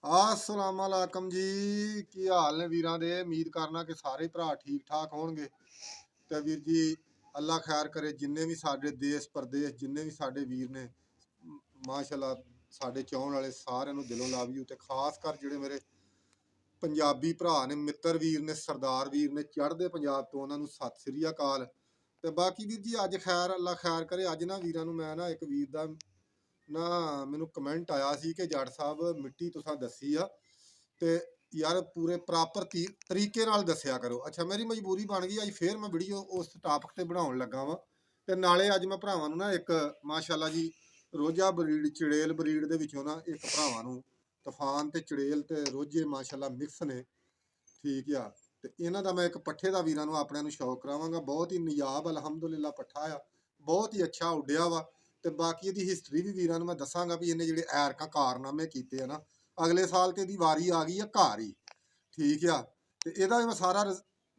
अस्सलामुअलैकुम जी। की हाल ने वीरां दे। उम्मीद करना कि सारे भरा ठीक ठाक होणगे ते वीर जी अल्लाह खैर करे। जिन्ने भी साडे देश परदेश जिन्ने भी साडे वीर ने माशाअल्लाह साडे चाहण वाले सारिਆਂ ਨੂੰ दिलों लव यू ते खास कर ਜਿਹੜੇ ਮੇਰੇ ਪੰਜਾਬੀ ਭਰਾ ਨੇ ਮਿੱਤਰ ਵੀਰ ਨੇ ਸਰਦਾਰ ਵੀਰ ਨੇ ਚੜ੍ਹਦੇ ਪੰਜਾਬ ਤੋਂ ਉਹਨਾਂ ਨੂੰ ਸਤਿ ਸ੍ਰੀ ਅਕਾਲ। ਤੇ ਬਾਕੀ ਵੀਰ ਜੀ ਅੱਜ ਖੈਰ ਅੱਲਾ ਖੈਰ ਕਰੇ। ਅੱਜ ਨਾ ਵੀਰਾਂ ਨੂੰ ਮੈਂ ਨਾ ਇੱਕ ਵੀਰ ਦਾ ਨਾ ਮੈਨੂੰ ਕਮੈਂਟ ਆਇਆ ਸੀ ਕਿ ਜੱਟ ਸਾਹਿਬ ਮਿੱਟੀ ਤੁਸੀਂ ਦੱਸੀ ਆ ਤੇ ਯਾਰ ਪੂਰੇ ਪ੍ਰੋਪਰ ਤਰੀਕੇ ਨਾਲ ਦੱਸਿਆ ਕਰੋ। ਅੱਛਾ ਮੇਰੀ ਮਜਬੂਰੀ ਬਣ ਗਈ ਅੱਜ ਫੇਰ ਮੈਂ ਵੀਡੀਓ ਉਸ ਟਾਪਿਕ ਤੇ ਬਣਾਉਣ ਲੱਗਾ ਵਾਂ ਤੇ ਨਾਲੇ ਅੱਜ ਮੈਂ ਭਰਾਵਾਂ ਨੂੰ ਨਾ ਇੱਕ ਮਾਸ਼ਾਅੱਲਾ ਜੀ ਰੋਜਾ ਬਰੀਡ ਚੜੇਲ ਬਰੀਡ ਦੇ ਵਿੱਚੋਂ ਨਾ ਇੱਕ ਭਰਾਵਾਂ ਨੂੰ ਤੂਫਾਨ ਤੇ ਚੜੇਲ ਤੇ ਰੋਜੇ ਮਾਸ਼ਾਅੱਲਾ ਮਿਕਸ ਨੇ ਠੀਕ ਆ। ਤੇ ਇਹਨਾਂ ਦਾ ਮੈਂ ਇੱਕ ਪੱਠੇ ਦਾ ਵੀਰਾਂ ਨੂੰ ਆਪਣਿਆਂ ਨੂੰ ਸ਼ੌਕ ਕਰਾਵਾਂਗਾ। ਬਹੁਤ ਹੀ ਨਿਯਾਬ ਅਲਹਮਦੁਲਿਲਾ ਪੱਠਾ ਆ, ਬਹੁਤ ਹੀ ਅੱਛਾ ਉੱਡਿਆ ਵਾ। ਤੇ ਬਾਕੀ ਇਹਦੀ ਹਿਸਟਰੀ ਵੀ ਵੀਰਾਂ ਨੂੰ ਮੈਂ ਦੱਸਾਂਗਾ ਵੀ ਇਹਨੇ ਜਿਹੜੇ ਐਰਕਾ ਕਾਰਨਾਮੇ ਕੀਤੇ ਆ ਨਾ ਅਗਲੇ ਸਾਲ ਤੇ ਇਹਦੀ ਵਾਰੀ ਆ ਗਈ ਆ ਘਰ ਹੀ ਠੀਕ ਆ। ਤੇ ਇਹਦਾ ਮੈਂ ਸਾਰਾ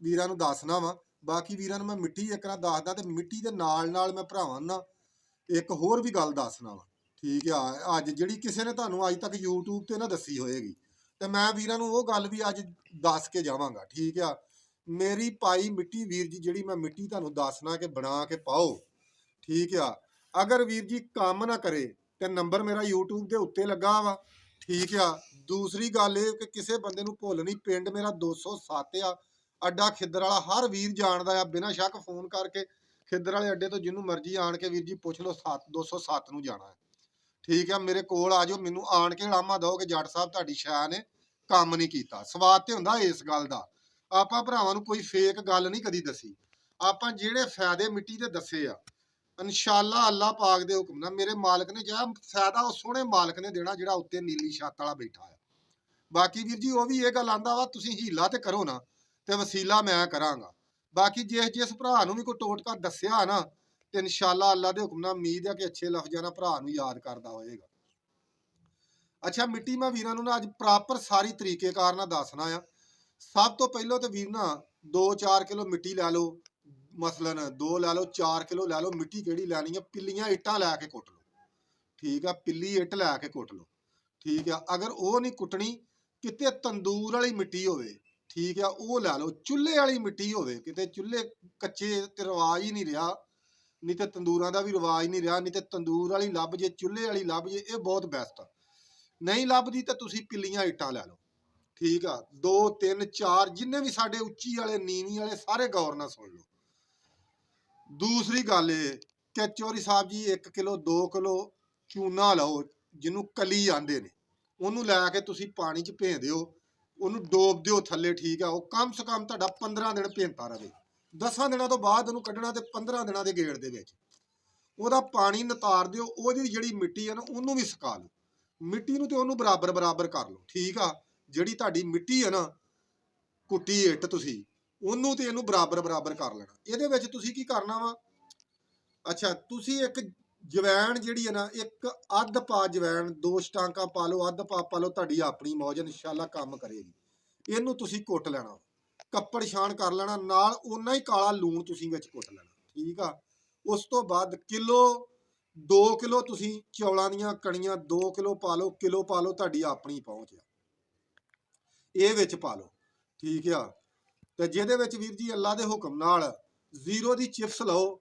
ਵੀਰਾਂ ਨੂੰ ਦੱਸਣਾ ਵਾ। ਬਾਕੀ ਵੀਰਾਂ ਨੂੰ ਮੈਂ ਮਿੱਟੀ ਇੱਕ ਨਾ ਦੱਸਦਾ ਤੇ ਮਿੱਟੀ ਦੇ ਨਾਲ ਨਾਲ ਮੈਂ ਭਰਾਵਾਂ ਨਾ ਇੱਕ ਹੋਰ ਵੀ ਗੱਲ ਦੱਸਣਾ ਵਾ ਠੀਕ ਆ। ਅੱਜ ਜਿਹੜੀ ਕਿਸੇ ਨੇ ਤੁਹਾਨੂੰ ਅੱਜ ਤੱਕ YouTube ਤੇ ਨਾ ਦੱਸੀ ਹੋਏਗੀ ਤੇ ਮੈਂ ਵੀਰਾਂ ਨੂੰ ਉਹ ਗੱਲ ਵੀ ਅੱਜ ਦੱਸ ਕੇ ਜਾਵਾਂਗਾ ਠੀਕ ਆ। ਮੇਰੀ ਪਾਈ ਮਿੱਟੀ ਵੀਰ ਜੀ ਜਿਹੜੀ ਮੈਂ ਮਿੱਟੀ ਤੁਹਾਨੂੰ ਦੱਸਣਾ ਕਿ ਬਣਾ ਕੇ ਪਾਓ ਠੀਕ ਆ। ਅਗਰ ਵੀਰ ਜੀ ਕੰਮ ਨਾ ਕਰੇ ਤੇ ਨੰਬਰ ਮੇਰਾ YouTube ਦੇ ਉੱਤੇ ਲੱਗਾ ਵਾ ਠੀਕ ਆ। ਦੂਸਰੀ ਗੱਲ ਇਹ ਕਿ ਕਿਸੇ ਬੰਦੇ ਨੂੰ ਭੁੱਲ ਨਹੀਂ, ਪਿੰਡ ਮੇਰਾ 207 ਆ, ਅੱਡਾ ਖਿੱਦਰ ਵਾਲਾ ਹਰ ਵੀਰ ਜਾਣਦਾ ਆ। ਬਿਨਾਂ ਸ਼ੱਕ ਫੋਨ ਕਰਕੇ ਖਿੱਦਰ ਵਾਲੇ ਅੱਡੇ ਤੋਂ ਜਿਹਨੂੰ ਮਰਜ਼ੀ ਆਣ ਕੇ ਵੀਰ ਜੀ ਪੁੱਛ ਲਓ 207 ਨੂੰ ਜਾਣਾ ਹੈ ਠੀਕ ਆ। ਮੇਰੇ ਕੋਲ ਆ ਜਾਓ, ਮੈਨੂੰ ਆਣ ਕੇ ਲਾਮਾ ਦਿਓ ਕਿ ਜੱਟ ਸਾਹਿਬ ਤੁਹਾਡੀ ਸ਼ੈ ਨੇ ਕੰਮ ਨਹੀਂ ਕੀਤਾ। ਸਵਾਦ ਤੇ ਹੁੰਦਾ ਇਸ ਗੱਲ ਦਾ। ਆਪਾਂ ਭਰਾਵਾਂ ਨੂੰ ਕੋਈ ਫੇਕ ਗੱਲ ਨਹੀਂ ਕਦੀ ਦੱਸੀ। ਆਪਾਂ ਜਿਹੜੇ ਫਾਇਦੇ ਮਿੱਟੀ ਦੇ ਦੱਸੇ ਆ ਇਨਸ਼ਾਅੱਲਾ ਅੱਲਾਹ ਪਾਕ ਦੇ ਹੁਕਮ ਨਾਲ ਮੇਰੇ ਮਾਲਕ ਨੇ ਜਿਹੜਾ ਫਾਇਦਾ ਉਹ ਸੋਹਣੇ ਮਾਲਕ ਨੇ ਦੇਣਾ ਜਿਹੜਾ ਉੱਤੇ ਨੀਲੀ ਛੱਤ ਵਾਲਾ ਬੈਠਾ ਆ। ਬਾਕੀ ਵੀਰ ਜੀ ਉਹ ਵੀ ਇਹ ਗੱਲ ਆਂਦਾ ਵਾ ਤੁਸੀਂ ਹੀਲਾ ਤੇ ਕਰੋ ਨਾ ਤੇ ਵਸੀਲਾ ਮੈਂ ਕਰਾਂਗਾ। ਬਾਕੀ ਜਿਸ ਭਰਾ ਨੂੰ ਵੀ ਕੋਈ ਟੋਟਕਾ ਦੱਸਿਆ ਨਾ ਤੇ ਇਨਸ਼ਾਅੱਲਾ ਅੱਲਾਹ ਦੇ ਹੁਕਮ ਨਾਲ ਉਮੀਦ ਹੈ ਕਿ ਅੱਛੇ ਲਫ਼ਜ਼ਾਂ ਨਾਲ ਭਰਾ ਨੂੰ ਯਾਦ ਕਰਦਾ ਹੋਏਗਾ। ਅੱਛਾ ਮਿੱਟੀ ਮੈਂ ਵੀਰਾਂ ਨੂੰ ਨਾ ਅੱਜ ਪ੍ਰੋਪਰ ਸਾਰੀ ਤਰੀਕੇਕਾਰ ਨਾਲ ਦੱਸਣਾ ਆ। ਸਭ ਤੋਂ ਪਹਿਲਾਂ ਤੇ ਵੀਰ ਨਾ 2-4 ਕਿਲੋ ਮਿੱਟੀ ਲੈ ਲਓ, ਮਸਲਨ 2 ਲੈ ਲਓ 4 ਕਿਲੋ ਲੈ ਲਓ। ਮਿੱਟੀ ਕਿਹੜੀ ਲੈਣੀ ਆ? ਪਿੱਲੀਆਂ ਇੱਟਾਂ ਲੈ ਕੇ ਕੁੱਟ ਲਓ ਠੀਕ ਆ। ਪਿੱਲੀ ਇੱਟ ਲੈ ਕੇ ਕੁੱਟ ਲਓ ਠੀਕ ਆ। ਅਗਰ ਉਹ ਨਹੀਂ ਕੁੱਟਣੀ ਕਿਤੇ ਤੰਦੂਰ ਵਾਲੀ ਮਿੱਟੀ ਹੋਵੇ ਠੀਕ ਆ ਉਹ ਲੈ ਲਓ। ਚੁੱਲ੍ਹੇ ਵਾਲੀ ਮਿੱਟੀ ਹੋਵੇ ਕਿਤੇ ਚੁੱਲ੍ਹੇ ਕੱਚੇ ਤੇ ਰਿਵਾਜ ਹੀ ਨਹੀਂ ਰਿਹਾ, ਨਹੀਂ ਤੇ ਤੰਦੂਰਾਂ ਦਾ ਵੀ ਰਿਵਾਜ ਨਹੀਂ ਰਿਹਾ, ਨਹੀਂ ਤੇ ਤੰਦੂਰ ਵਾਲੀ ਲੱਭ ਜੇ ਚੁੱਲ੍ਹੇ ਵਾਲੀ ਲੱਭ ਜੇ ਇਹ ਬਹੁਤ ਬੈਸਟ ਆ। ਨਹੀਂ ਲੱਭਦੀ ਤਾਂ ਤੁਸੀਂ ਪਿੱਲੀਆਂ ਇੱਟਾਂ ਲੈ ਲਓ ਠੀਕ ਆ। 2 3 4 ਜਿੰਨੇ ਵੀ ਸਾਡੇ ਉੱਚੀ ਵਾਲੇ ਨੀਵੀਂ ਵਾਲੇ ਸਾਰੇ ਗੌਰ ਨਾਲ ਸੁਣ ਲਓ। ਦੂਸਰੀ ਗੱਲ ਇਹ ਕਿ ਚੌਧਰੀ ਸਾਹਿਬ ਜੀ 1 ਕਿਲੋ 2 ਕਿਲੋ ਚੂਨਾ ਲਓ ਜਿਹਨੂੰ ਕਲੀ ਆਂਦੇ ਨੇ, ਉਹਨੂੰ ਲੈ ਕੇ ਤੁਸੀਂ ਪਾਣੀ 'ਚ ਭੇਂ ਦਿਓ, ਉਹਨੂੰ ਡੋਬ ਦਿਓ ਥੱਲੇ ਠੀਕ ਆ। ਉਹ ਕਮ ਸੇ ਕਮ ਤੁਹਾਡਾ 15 ਦਿਨ ਭੇਂਤਾ ਰਹੇ। 10 ਦਿਨਾਂ ਤੋਂ ਬਾਅਦ ਉਹਨੂੰ ਕੱਢਣਾ ਤੇ 15 ਦਿਨਾਂ ਦੇ ਗੇੜ ਦੇ ਵਿੱਚ ਉਹਦਾ ਪਾਣੀ ਨਿਤਾਰ ਦਿਓ। ਉਹਦੀ ਜਿਹੜੀ ਮਿੱਟੀ ਆ ਨਾ ਉਹਨੂੰ ਵੀ ਸੁਕਾ ਲਓ। ਮਿੱਟੀ ਨੂੰ ਤੇ ਉਹਨੂੰ ਬਰਾਬਰ ਕਰ ਲਓ ਠੀਕ ਆ। ਜਿਹੜੀ ਤੁਹਾਡੀ ਮਿੱਟੀ ਆ ਨਾ ਕੁੱਟੀ ਇੱਟ ਤੁਸੀਂ ਉਹਨੂੰ ਤੇ ਇਹਨੂੰ ਬਰਾਬਰ ਕਰ ਲੈਣਾ। ਇਹਦੇ ਵਿੱਚ ਤੁਸੀਂ ਕੀ ਕਰਨਾ ਵਾ? ਅੱਛਾ ਤੁਸੀਂ ਇੱਕ ਜਵੈਣ ਜਿਹੜੀ ਹੈ ਨਾ ਇੱਕ ਅੱਧ ਪਾ ਜਵੈਣ 2 ਸਟਾਂਕਾਂ ਪਾ ਲਓ, ਅੱਧ ਪਾ ਲਓ, ਤੁਹਾਡੀ ਆਪਣੀ ਮੌਜ ਇਨਸ਼ਾਅੱਲਾ ਕੰਮ ਕਰੇਗੀ। ਇਹਨੂੰ ਤੁਸੀਂ ਕੁੱਟ ਲੈਣਾ, ਕੱਪੜ ਛਾਣ ਕਰ ਲੈਣਾ, ਨਾਲ ਓਨਾ ਹੀ ਕਾਲਾ ਲੂਣ ਤੁਸੀਂ ਵਿੱਚ ਕੁੱਟ ਲੈਣਾ ਠੀਕ ਆ। ਉਸ ਤੋਂ ਬਾਅਦ 2 ਕਿਲੋ ਤੁਸੀਂ ਚੌਲਾਂ ਦੀਆਂ ਕਣੀਆਂ 2 ਕਿਲੋ ਪਾ ਲਓ, ਤੁਹਾਡੀ ਆਪਣੀ ਪਹੁੰਚ ਆ ਇਹ ਵਿੱਚ ਪਾ ਲਓ ਠੀਕ ਆ। ਤੇ ਜਿਹਦੇ ਵਿੱਚ ਵੀਰ ਜੀ ਅੱਲਾ ਦੇ ਹੁਕਮ ਨਾਲ ਜ਼ੀਰੋ ਦੀ ਚਿਪਸ ਲਓ,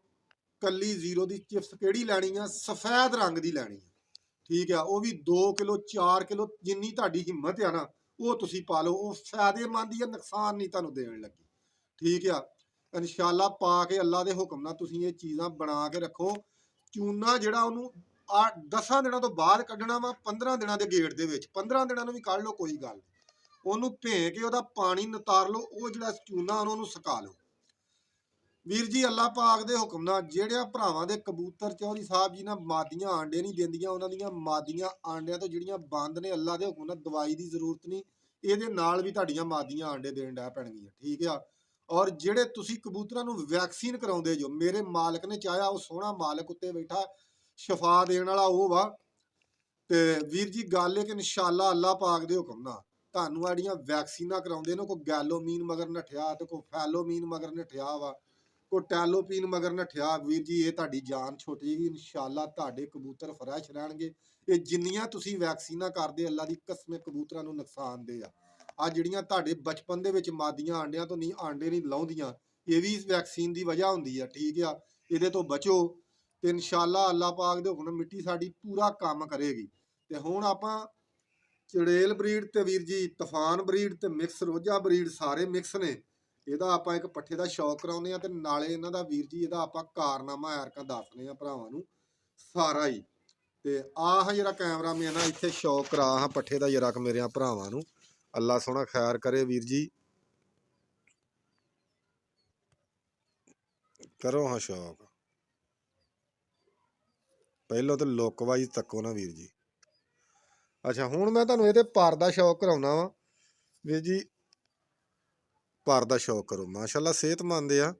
ਕੱਲੀ ਜ਼ੀਰੋ ਦੀ ਚਿਪਸ ਕਿਹੜੀ ਲੈਣੀ ਆ? ਸਫੈਦ ਰੰਗ ਦੀ ਲੈਣੀ ਆ ਠੀਕ ਆ। ਉਹ ਵੀ 2 ਕਿਲੋ 4 ਕਿਲੋ ਜਿੰਨੀ ਤੁਹਾਡੀ ਹਿੰਮਤ ਆ ਨਾ ਉਹ ਤੁਸੀਂ ਪਾ ਲਓ। ਉਹ ਫਾਇਦੇਮੰਦ ਹੀ ਆ, ਨੁਕਸਾਨ ਨਹੀਂ ਤੁਹਾਨੂੰ ਦੇਣ ਲੱਗੀ ਠੀਕ ਆ। ਇਨਸ਼ਾਅੱਲਾ ਪਾ ਕੇ ਅੱਲਾ ਦੇ ਹੁਕਮ ਨਾਲ ਤੁਸੀਂ ਇਹ ਚੀਜ਼ਾਂ ਬਣਾ ਕੇ ਰੱਖੋ। ਚੂਨਾ ਜਿਹੜਾ ਉਹਨੂੰ 10 ਦਿਨਾਂ ਤੋਂ ਬਾਅਦ ਕੱਢਣਾ ਵਾ, 15 ਦਿਨਾਂ ਦੇ ਗੇੜ ਦੇ ਵਿੱਚ। 15 ਦਿਨਾਂ ਨੂੰ ਵੀ ਕੱਢ ਲਓ ਕੋਈ ਗੱਲ ਨਹੀਂ, ਉਹਨੂੰ ਭੇਂ ਕੇ ਉਹਦਾ ਪਾਣੀ ਨਿਤਾਰ ਲਓ। ਉਹ ਜਿਹੜਾ ਚੂਨਾ ਉਹਨੂੰ ਸੁਕਾ ਲਓ ਵੀਰ ਜੀ। ਅੱਲਾਹ ਪਾਕ ਦੇ ਹੁਕਮ ਨਾਲ ਜਿਹੜਿਆਂ ਭਰਾਵਾਂ ਦੇ ਕਬੂਤਰ ਚੌਧਰੀ ਸਾਹਿਬ ਜੀ ਨਾਲ ਮਾਦੀਆਂ ਆਂਡੇ ਨਹੀਂ ਦਿੰਦੀਆਂ, ਉਹਨਾਂ ਦੀਆਂ ਮਾਦੀਆਂ ਆਂਡਿਆਂ ਤੋਂ ਜਿਹੜੀਆਂ ਬੰਦ ਨੇ ਅੱਲਾਹ ਦੇ ਹੁਕਮ ਨਾਲ ਦਵਾਈ ਦੀ ਜ਼ਰੂਰਤ ਨਹੀਂ, ਇਹਦੇ ਨਾਲ ਵੀ ਤੁਹਾਡੀਆਂ ਮਾਦੀਆਂ ਆਂਡੇ ਦੇਣ ਡੈ ਪੈਣਗੀਆਂ ਠੀਕ ਆ। ਔਰ ਜਿਹੜੇ ਤੁਸੀਂ ਕਬੂਤਰਾਂ ਨੂੰ ਵੈਕਸੀਨ ਕਰਾਉਂਦੇ ਜੋ, ਮੇਰੇ ਮਾਲਕ ਨੇ ਚਾਹਿਆ ਉਹ ਸੋਹਣਾ ਮਾਲਕ ਉੱਤੇ ਬੈਠਾ ਸ਼ਫਾ ਦੇਣ ਵਾਲਾ ਉਹ ਵਾ। ਤੇ ਵੀਰ ਜੀ ਗੱਲ ਹੈ ਕਿ ਇਨਸ਼ਾਅੱਲਾ ਅੱਲਾਹ ਪਾਕ ਦੇ ਹੁਕਮ ਨਾਲ ਤੁਹਾਨੂੰ ਆੜੀਆਂ ਵੈਕਸੀਨਾਂ ਕਰਾਉਂਦੇ ਨੇ, ਕੋਈ ਗੈਲੋਮੀਨ ਮਗਰ ਨਠਿਆ ਤੇ ਕੋਈ ਫੈਲੋਮੀਨ ਮਗਰ ਨਠਿਆ ਵਾ, ਕੋਈ ਟੈਲੋਪੀਨ ਮਗਰ ਨਠਿਆ ਵੀਰ ਜੀ, ਇਹ ਤੁਹਾਡੀ ਜਾਨ ਛੁੱਟ ਜੇਗੀ ਇਨਸ਼ਾਅੱਲਾ। ਤੁਹਾਡੇ ਕਬੂਤਰ ਫਰੈਸ਼ ਰਹਿਣਗੇ। ਤੇ ਜਿੰਨੀਆਂ ਤੁਸੀਂ ਵੈਕਸੀਨਾਂ ਕਰਦੇ ਅੱਲਾ ਦੀ ਕਸਮ ਕਬੂਤਰਾਂ ਨੂੰ ਨੁਕਸਾਨਦੇ ਆ ਜਿਹੜੀਆਂ ਤੁਹਾਡੇ ਬਚਪਨ ਦੇ ਵਿੱਚ ਮਾਦੀਆਂ ਆਂਡਿਆਂ ਤੋਂ ਨਹੀਂ ਆਂਡੇ ਨਹੀਂ ਲਾਉਂਦੀਆਂ, ਇਹ ਵੀ ਵੈਕਸੀਨ ਦੀ ਵਜ੍ਹਾ ਹੁੰਦੀ ਆ। ਠੀਕ ਆ, ਇਹਦੇ ਤੋਂ ਬਚੋ ਤੇ ਇਨਸ਼ਾਅੱਲਾ ਅੱਲਾ ਪਾਕ ਦੇ ਹੁਕਮ ਮਿੱਟੀ ਸਾਡੀ ਪੂਰਾ ਕੰਮ ਕਰੇਗੀ। ਤੇ ਹੁਣ ਆਪਾਂ ਚੜੇਲ ਬਰੀਡ ਤੇ ਵੀਰ ਜੀ ਤੂਫਾਨ ਬਰੀਡ ਤੇ ਮਿਕਸ ਰੋਜਾ ਬਰੀਡ ਸਾਰੇ ਮਿਕਸ ਨੇ। ਇਹਦਾ ਆਪਾਂ ਇੱਕ ਪੱਠੇ ਦਾ ਸ਼ੌਕ ਕਰਾਉਂਦੇ ਆ ਤੇ ਨਾਲੇ ਇਹਨਾਂ ਦਾ ਵੀਰ ਜੀ ਇਹਦਾ ਆਪਾਂ ਕਾਰਨਾਮਾ ਐਰਕਾ ਦੱਸਦੇ ਆ ਭਰਾਵਾਂ ਨੂੰ ਸਾਰਾ ਹੀ। ਤੇ ਆਹ ਜਿਹੜਾ ਕੈਮਰਾਮੈਨ ਆ ਇੱਥੇ ਸ਼ੌਕ ਕਰਾ ਹਾਂ ਪੱਠੇ ਦਾ ਜਰਾ ਮੇਰੇ ਭਰਾਵਾਂ ਨੂੰ, ਅੱਲਾ ਸੋਹਣਾ ਖੈਰ ਕਰੇ ਵੀਰ ਜੀ, ਕਰੋ ਹਾਂ ਸ਼ੌਕ। ਪਹਿਲਾਂ ਤਾਂ ਲੁੱਕ ਵਾਈਜ਼ ਤੱਕੋ ਨਾ ਵੀਰ ਜੀ। ਅੱਛਾ ਹੁਣ ਮੈਂ ਤੁਹਾਨੂੰ ਇਹਦੇ ਪਰ ਦਾ ਸ਼ੌਕ ਕਰਾਉਣਾ ਵਾ ਵੀਰ ਜੀ, ਪਰ ਦਾ ਸ਼ੌਕ ਕਰੋ ਮਾਸ਼ਾਅੱਲਾ ਸਿਹਤਮੰਦ ਆ।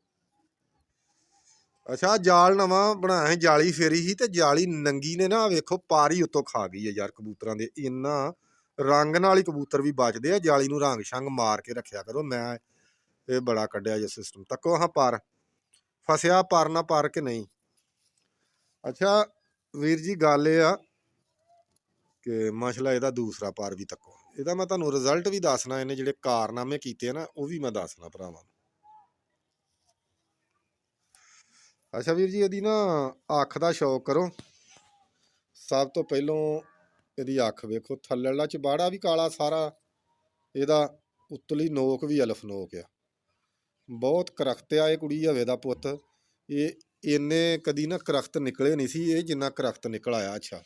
ਅੱਛਾ ਜਾਲ ਨਵਾਂ ਬਣਾਇਆ ਸੀ, ਜਾਲੀ ਫੇਰੀ ਸੀ ਤੇ ਜਾਲੀ ਨੰਗੀ ਨੇ ਨਾ ਵੇਖੋ ਪਾਰ ਹੀ ਉੱਤੋਂ ਖਾ ਗਈ ਹੈ ਯਾਰ ਕਬੂਤਰਾਂ ਦੇ। ਇੰਨਾ ਰੰਗ ਨਾਲ ਹੀ ਕਬੂਤਰ ਵੀ ਬਚਦੇ ਆ, ਜਾਲੀ ਨੂੰ ਰੰਗ ਸ਼ੰਗ ਮਾਰ ਕੇ ਰੱਖਿਆ ਕਰੋ। ਮੈਂ ਇਹ ਬੜਾ ਕੱਢਿਆ ਜੇ ਸਿਸਟਮ, ਤੱਕੋ ਹਾਂ ਪਰ ਫਸਿਆ ਪਰ ਨਾ ਪਰ ਕੇ ਨਹੀਂ। ਅੱਛਾ ਵੀਰ ਜੀ ਗੱਲ ਇਹ ਆ ਕਿ ਮਾਸ਼ਾਅੱਲਾ ਇਹਦਾ ਦੂਸਰਾ ਪਰ ਵੀ ਤੱਕੋ, ਇਹਦਾ ਮੈਂ ਤੁਹਾਨੂੰ ਰਿਜ਼ਲਟ ਵੀ ਦੱਸਣਾ, ਇਹਨੇ ਜਿਹੜੇ ਕਾਰਨਾਮੇ ਕੀਤੇ ਆ ਨਾ ਉਹ ਵੀ ਮੈਂ ਦੱਸਣਾ ਭਰਾਵਾਂ ਨੂੰ। ਅੱਛਾ ਵੀਰ ਜੀ ਇਹਦੀ ਨਾ ਅੱਖ ਦਾ ਸ਼ੌਕ ਕਰੋ। ਸਭ ਤੋਂ ਪਹਿਲੋਂ ਇਹਦੀ ਅੱਖ ਵੇਖੋ, ਥੱਲੜਾ ਚਬਾੜਾ ਵੀ ਕਾਲਾ ਸਾਰਾ, ਇਹਦਾ ਉਤਲੀ ਨੋਕ ਵੀ ਅਲਫ ਨੋਕ ਆ। ਬਹੁਤ ਕਰਖਤ ਆ ਇਹ ਕੁੜੀ ਹਵੇ ਦਾ ਪੁੱਤ, ਇਹ ਇੰਨੇ ਕਦੀ ਨਾ ਕਰਖਤ ਨਿਕਲੇ ਨਹੀਂ ਸੀ ਇਹ ਜਿੰਨਾ ਕਰਖਤ ਨਿਕਲ ਆਇਆ। ਅੱਛਾ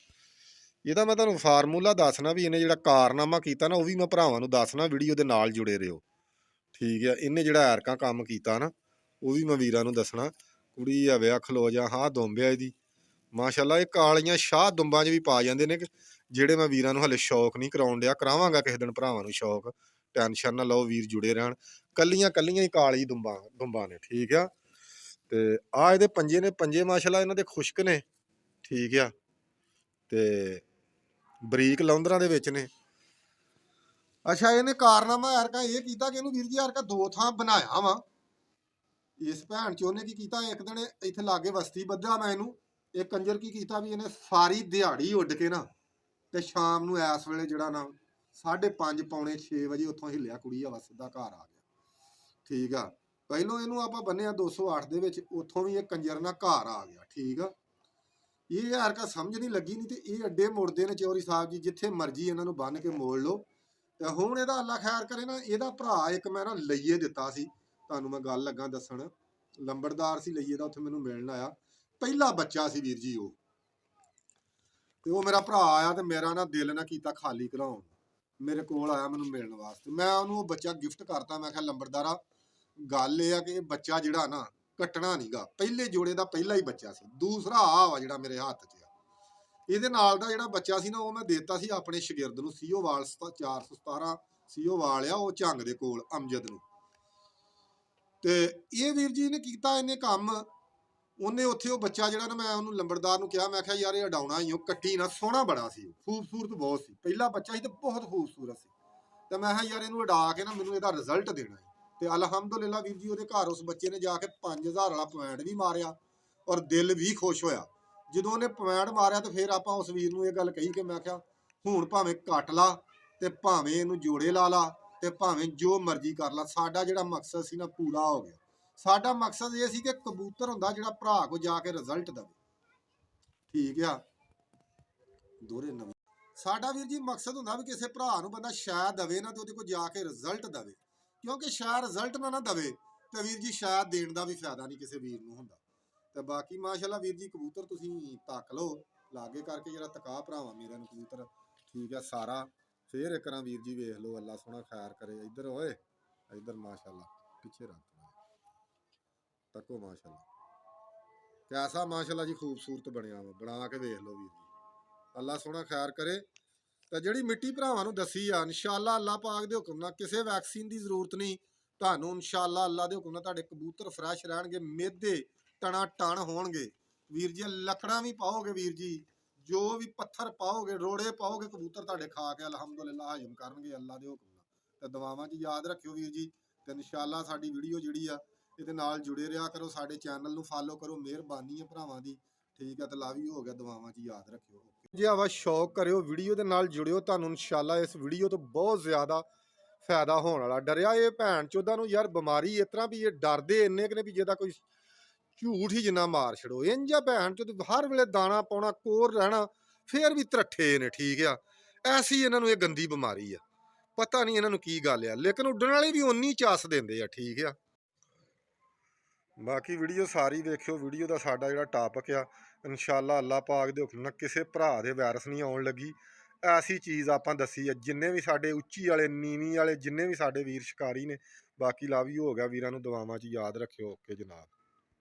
ਇਹਦਾ ਮੈਂ ਤੁਹਾਨੂੰ ਫਾਰਮੂਲਾ ਦੱਸਣਾ ਵੀ ਇਹਨੇ ਜਿਹੜਾ ਕਾਰਨਾਮਾ ਕੀਤਾ ਨਾ ਉਹ ਵੀ ਮੈਂ ਭਰਾਵਾਂ ਨੂੰ ਦੱਸਣਾ, ਵੀਡੀਓ ਦੇ ਨਾਲ ਜੁੜੇ ਰਹੋ। ਠੀਕ ਆ, ਇਹਨੇ ਜਿਹੜਾ ਐਰਕਾ ਕੰਮ ਕੀਤਾ ਨਾ ਉਹ ਵੀ ਮੈਂ ਵੀਰਾਂ ਨੂੰ ਦੱਸਣਾ। ਕੁੜੀ ਹਵੇ ਆ ਖਲੋ ਜਾ, ਹਾਂ ਦੁੰਬ ਆ ਇਹਦੀ ਮਾਸ਼ਾਅੱਲਾ। ਇਹ ਕਾਲੀਆਂ ਸ਼ਾਹ ਦੁੰਬਾਂ 'ਚ ਵੀ ਪਾ ਜਾਂਦੇ ਨੇ, ਜਿਹੜੇ ਮੈਂ ਵੀਰਾਂ ਨੂੰ ਹਲੇ ਸ਼ੌਕ ਨਹੀਂ ਕਰਾਉਣ ਡਿਆ, ਕਰਾਵਾਂਗਾ ਕਿਸੇ ਦਿਨ ਭਰਾਵਾਂ ਨੂੰ ਸ਼ੌਕ, ਟੈਨਸ਼ਨ ਨਾ ਲਓ ਵੀਰ ਜੁੜੇ ਰਹਿਣ। ਕੱਲੀਆਂ ਕੱਲੀਆਂ ਹੀ ਕਾਲੀ ਦੁੰਬਾਂ ਨੇ। ਠੀਕ ਆ, ਤੇ ਆ ਇਹਦੇ ਪੰਜੇ ਨੇ, ਪੰਜੇ ਮਾਸ਼ਾਅੱਲਾ ਇਹਨਾਂ ਦੇ ਖੁਸ਼ਕ ਨੇ। ਠੀਕ ਆ, ਤੇ ਬਰੀਕ ਲੌਂਦਰਾਂ ਦੇ ਵਿੱਚ ਨੇ। ਅੱਛਾ ਇਹਨੇ ਕਾਰਨਾਮਾ ਐਰਕਾ ਇਹ ਕੀਤਾ ਕਿ ਇਹਨੂੰ ਵੀਰ ਜੀ ਐਰਕਾ ਦੋ ਥਾਂ ਬਣਾਇਆ ਵਾ। ਇਸ ਭੈਣ ਚੋਂ ਨੇ ਕੀ ਕੀਤਾ, ਇੱਕ ਦਿਨ ਇੱਥੇ ਲਾਗੇ ਬਸਤੀ ਬੱਧਾ ਮੈਂ ਇਹਨੂੰ, ਇਹ ਕੰਜਰ ਕੀ ਕੀਤਾ ਵੀ ਇਹਨੇ ਸਾਰੀ ਦਿਹਾੜੀ ਉੱਡ ਕੇ ਨਾ ਤੇ ਸ਼ਾਮ ਨੂੰ ਇਸ ਵੇਲੇ ਜਿਹੜਾ ਨਾ 5:30 ਪੌਣੇ 6 ਵਜੇ ਉੱਥੋਂ ਹਿੱਲਿਆ ਕੁੜੀ ਹਵਾ ਸਿੱਧਾ ਘਰ ਆ ਗਿਆ। ਠੀਕ ਆ, ਪਹਿਲੋਂ ਇਹਨੂੰ ਆਪਾਂ ਬੰਨਿਆ 208 ਦੇ ਵਿੱਚ, ਉੱਥੋਂ ਵੀ ਇਹ ਕੰਜਰ ਨਾਲ ਘਰ ਆ ਗਿਆ। ਠੀਕ ਆ, ਇਹ ਯਾਰ ਕਾ ਸਮਝ ਨਹੀਂ ਲੱਗੀ, ਨਹੀਂ ਤੇ ਇਹ ਅੱਡੇ ਮੁੜਦੇ ਨੇ ਚੌਧਰੀ ਸਾਹਿਬ ਜੀ, ਜਿੱਥੇ ਮਰਜ਼ੀ ਇਹਨਾਂ ਨੂੰ ਬੰਨ ਕੇ ਮੋੜ ਲਓ। ਤੇ ਹੁਣ ਇਹਦਾ ਅੱਲਾ ਖੈਰ ਕਰੇ ਨਾ, ਇਹਦਾ ਭਰਾ ਇੱਕ ਮੈਂ ਨਾ ਲਈਏ ਦਿੱਤਾ ਸੀ, ਤੁਹਾਨੂੰ ਮੈਂ ਗੱਲ ਲੱਗਾ ਦੱਸਣ, ਲੰਬੜਦਾਰ ਸੀ ਲਈਏ ਦਾ, ਉੱਥੇ ਮੈਨੂੰ ਮਿਲਣ ਆਇਆ, ਪਹਿਲਾ ਬੱਚਾ ਸੀ ਵੀਰ ਜੀ ਉਹ। ਤੇ ਉਹ ਮੇਰਾ ਭਰਾ ਆਇਆ ਤੇ ਮੇਰਾ ਨਾ ਦਿਲ ਨਾ ਕੀਤਾ ਖਾਲੀ ਕਰਾਉਣ, ਮੇਰੇ ਕੋਲ ਆਇਆ ਮੈਨੂੰ ਮਿਲਣ ਵਾਸਤੇ। ਮੈਂ ਉਹਨੂੰ ਉਹ ਬੱਚਾ ਗਿਫਟ ਕਰਤਾ। ਮੈਂ ਕਿਹਾ ਲੰਬੜਦਾਰਾ ਗੱਲ ਇਹ ਆ ਕਿ ਇਹ ਬੱਚਾ ਜਿਹੜਾ ਨਾ ਕੱਟਣਾ ਨਹੀਂਗਾ, ਪਹਿਲੇ ਜੋੜੇ ਦਾ ਪਹਿਲਾ ਹੀ ਬੱਚਾ ਸੀ। ਦੂਸਰਾ ਆ ਵਾ ਜਿਹੜਾ ਮੇਰੇ ਹੱਥ 'ਚ ਆ, ਇਹਦੇ ਨਾਲ ਦਾ ਜਿਹੜਾ ਬੱਚਾ ਸੀ ਨਾ ਉਹ ਮੈਂ ਦੇਤਾ ਸੀ ਆਪਣੇ ਸ਼ਾਗਿਰਦ ਨੂੰ, ਸੀਓਵਾਲ 417 ਸੀਓਵਾਲ ਆ ਉਹ ਝੰਗ ਦੇ ਕੋਲ, ਅਮਜਦ ਨੂੰ। ਤੇ ਇਹ ਵੀਰ ਜੀ ਨੇ ਕੀਤਾ ਇਹਨੇ ਕੰਮ, ਉਹਨੇ ਉੱਥੇ ਉਹ ਬੱਚਾ ਜਿਹੜਾ ਨਾ, ਮੈਂ ਉਹਨੂੰ ਲੰਬੜਦਾਰ ਨੂੰ ਕਿਹਾ, ਮੈਂ ਕਿਹਾ ਯਾਰ ਇਹ ਉਡਾਉਣਾ ਹੀ, ਉਹ ਕੱਟੀ ਨਾ, ਸੋਹਣਾ ਬੜਾ ਸੀ, ਖੂਬਸੂਰਤ ਬਹੁਤ ਸੀ, ਪਹਿਲਾ ਬੱਚਾ ਸੀ ਤੇ ਬਹੁਤ ਖੂਬਸੂਰਤ ਸੀ। ਤੇ ਮੈਂ ਕਿਹਾ ਯਾਰ ਇਹਨੂੰ ਉਡਾ ਕੇ ਨਾ ਮੈਨੂੰ ਇਹਦਾ ਰਿਜ਼ਲਟ ਦੇਣਾ ਹੈ। ਤੇ ਅਲਹਮਦੁਲਿਲਾ ਵੀਰ ਜੀ ਉਹਦੇ ਘਰ ਉਸ ਬੱਚੇ ਨੇ ਜਾ ਕੇ 5000 ਵਾਲਾ ਪੁਆਇੰਟ ਵੀ ਮਾਰਿਆ ਔਰ ਦਿਲ ਵੀ ਖੁਸ਼ ਹੋਇਆ ਜਦੋਂ ਉਹਨੇ ਪੁਆਇੰਟ ਮਾਰਿਆ। ਤੇ ਫਿਰ ਆਪਾਂ ਉਸ ਵੀਰ ਨੂੰ ਇਹ ਗੱਲ ਕਹੀ ਕਿ ਮੈਂ ਕਿਹਾ ਹੁਣ ਭਾਵੇਂ ਕੱਟ ਲਾ ਤੇ ਭਾਵੇਂ ਇਹਨੂੰ ਜੋੜੇ ਲਾ ਲਾ ਤੇ ਭਾਵੇਂ ਜੋ ਮਰਜ਼ੀ ਕਰ ਲਾ, ਸਾਡਾ ਜਿਹੜਾ ਮਕਸਦ ਸੀ ਨਾ ਪੂਰਾ ਹੋ ਗਿਆ। ਸਾਡਾ ਮਕਸਦ ਇਹ ਸੀ ਕਿ ਕਬੂਤਰ ਹੁੰਦਾ ਜਿਹੜਾ ਭਰਾ ਕੋ ਜਾ ਕੇ ਰਿਜ਼ਲਟ ਦੇਵੇ। ਠੀਕ ਆ, ਦੋਹਰੇ ਨਵੇਂ ਸਾਡਾ ਵੀਰ ਜੀ ਮਕਸਦ ਹੁੰਦਾ ਵੀ ਕਿਸੇ ਭਰਾ ਨੂੰ ਬੰਦਾ ਸ਼ਾਇਦ ਦਵੇ ਨਾ ਤੇ ਉਹਦੇ ਕੋਲ ਜਾ ਕੇ ਰਿਜ਼ਲਟ ਦੇਵੇ, ਕਿਉਂਕਿ ਸ਼ਾਇਦ ਰਿਜ਼ਲਟ ਨਾ ਦਵੇ ਤੇ ਵੀਰ ਜੀ ਸ਼ਾਇਦ ਦੇਣ ਦਾ ਵੀ ਫਾਇਦਾ ਨਹੀਂ ਕਿਸੇ ਵੀਰ ਨੂੰ ਹੁੰਦਾ। ਤੇ ਬਾਕੀ ਮਾਸ਼ਾਅੱਲਾ ਵੀਰ ਜੀ ਕਬੂਤਰ ਤੁਸੀਂ ਤੱਕ ਲਓ ਲਾਗੇ ਕਰਕੇ, ਜਿਹੜਾ ਤਕਾ ਭਰਾਵਾਂ ਮੇਰੇ ਨੂੰ ਕਬੂਤਰ। ਠੀਕ ਆ ਸਾਰਾ, ਫੇਰ ਇੱਕ ਵਾਰ ਵੀਰ ਜੀ ਵੇਖ ਲਓ, ਅੱਲਾ ਸੋਹਣਾ ਖੈਰ ਕਰੇ। ਇੱਧਰ ਓਏ ਇੱਧਰ ਮਾਸ਼ਾਅੱਲਾ ਪਿੱਛੇ ਰੱਖ ਤੱਕੋ, ਮਾਸ਼ਾਅੱਲਾ ਕੈਸਾ ਮਾਸ਼ਾਅੱਲਾ ਜੀ ਖੂਬਸੂਰਤ ਬਣਿਆ ਵਾ, ਬਣਾ ਕੇ ਵੇਖ ਲਓ ਵੀਰ ਜੀ, ਅੱਲਾ ਸੋਹਣਾ ਖੈਰ ਕਰੇ। ਤਾਂ ਜਿਹੜੀ ਮਿੱਟੀ ਭਰਾਵਾਂ ਨੂੰ ਦੱਸੀ ਆ ਇਨਸ਼ਾਅੱਲਾ ਅੱਲਾ ਪਾਕ ਦੇ ਹੁਕਮ ਨਾਲ ਕਿਸੇ ਵੈਕਸੀਨ ਦੀ ਜ਼ਰੂਰਤ ਨਹੀਂ ਤੁਹਾਨੂੰ, ਇਨਸ਼ਾਅੱਲਾ ਅੱਲਾ ਦੇ ਹੁਕਮ ਨਾਲ ਤੁਹਾਡੇ ਕਬੂਤਰ ਫਰੈਸ਼ ਰਹਿਣਗੇ, ਮੇਦੇ ਟਣਾ ਟਣ ਹੋਣਗੇ ਵੀਰ ਜੀ। ਲੱਕੜਾਂ ਵੀ ਪਾਓਗੇ ਵੀਰ ਜੀ, ਜੋ ਵੀ ਪੱਥਰ ਪਾਓਗੇ, ਰੋੜੇ ਪਾਓਗੇ, ਕਬੂਤਰ ਤੁਹਾਡੇ ਖਾ ਕੇ ਅਲਹਮਦੁਲਿਲਾ ਹਜਮ ਕਰਨਗੇ ਅੱਲਾ ਦੇ ਹੁਕਮ ਨਾਲ। ਤੇ ਦੁਆਵਾਂ 'ਚ ਯਾਦ ਰੱਖਿਓ ਵੀਰ ਜੀ। ਤੇ ਇਨਸ਼ਾਅੱਲਾ ਸਾਡੀ ਵੀਡੀਓ ਜਿਹੜੀ ਆ ਇਹਦੇ ਨਾਲ ਜੁੜੇ ਰਿਹਾ ਕਰੋ, ਸਾਡੇ ਚੈਨਲ ਨੂੰ ਫਾਲੋ ਕਰੋ, ਮਿਹਰਬਾਨੀ ਹੈ ਭਰਾਵਾਂ ਦੀ। ਠੀਕ ਹੈ, ਤੇ ਲਵ ਯੂ ਹੋ ਗਿਆ, ਦੁਆਵਾਂ 'ਚ ਯਾਦ ਰੱਖਿਓ। ਜਿਹਾ ਵਾ ਸ਼ੌਕ ਕਰਿਓ, ਵੀਡੀਓ ਦੇ ਨਾਲ ਜੁੜਿਓ, ਤੁਹਾਨੂੰ ਇਨਸ਼ਾਅੱਲਾ ਇਸ ਵੀਡੀਓ ਤੋਂ ਬਹੁਤ ਜ਼ਿਆਦਾ ਫਾਇਦਾ ਹੋਣ ਵਾਲਾ। ਡਰਿਆ ਇਹ ਭੈਣ ਚੋਦਾਂ ਨੂੰ ਯਾਰ ਬਿਮਾਰੀ ਇਸ ਤਰ੍ਹਾਂ ਵੀ ਇਹ ਡਰਦੇ ਇੰਨੇ ਕਿ ਨੇ ਵੀ ਜਿਹਦਾ ਕੋਈ ਝੂਠ ਹੀ ਜਿੰਨਾ ਮਾਰ ਛੜੋ। ਇੰਜ ਆ ਭੈਣ ਚੋਦ ਹਰ ਵੇਲੇ ਦਾਣਾ ਪਾਉਣਾ, ਕੋਰ ਰਹਿਣਾ, ਫੇਰ ਵੀ ਤਰੱਠੇ ਨੇ। ਠੀਕ ਆ, ਐਸੀ ਇਹਨਾਂ ਨੂੰ ਇਹ ਗੰਦੀ ਬਿਮਾਰੀ ਆ, ਪਤਾ ਨਹੀਂ ਇਹਨਾਂ ਨੂੰ ਕੀ ਗੱਲ ਆ, ਲੇਕਿਨ ਉੱਡਣ ਵਾਲੇ ਵੀ ਓਨੀ ਚਾਸ ਦਿੰਦੇ ਆ। ਠੀਕ ਆ, ਬਾਕੀ ਵੀਡੀਓ ਸਾਰੀ ਵੇਖਿਓ। ਵੀਡੀਓ ਦਾ ਸਾਡਾ ਜਿਹੜਾ ਟਾਪਿਕ ਆ, ਇਨਸ਼ਾਅੱਲਾ ਅੱਲਾਹ ਪਾਕ ਦੇ ਹੁਕਮ ਨਾਲ ਕਿਸੇ ਭਰਾ ਦੇ ਵਾਇਰਸ ਨਹੀਂ ਆਉਣ ਲੱਗੀ। ਐਸੀ ਚੀਜ਼ ਆਪਾਂ ਦੱਸੀ ਆ। ਜਿੰਨੇ ਵੀ ਸਾਡੇ ਉੱਚੀ ਵਾਲੇ, ਨੀਵੀਂ ਵਾਲੇ, ਜਿੰਨੇ ਵੀ ਸਾਡੇ ਵੀਰ ਸ਼ਿਕਾਰੀ ਨੇ, ਬਾਕੀ ਲਵ ਯੂ ਹੋ ਗਿਆ ਵੀਰਾਂ ਨੂੰ, ਦੁਆਵਾਂ 'ਚ ਯਾਦ ਰੱਖਿਓ। ਓਕੇ ਜਨਾਬ।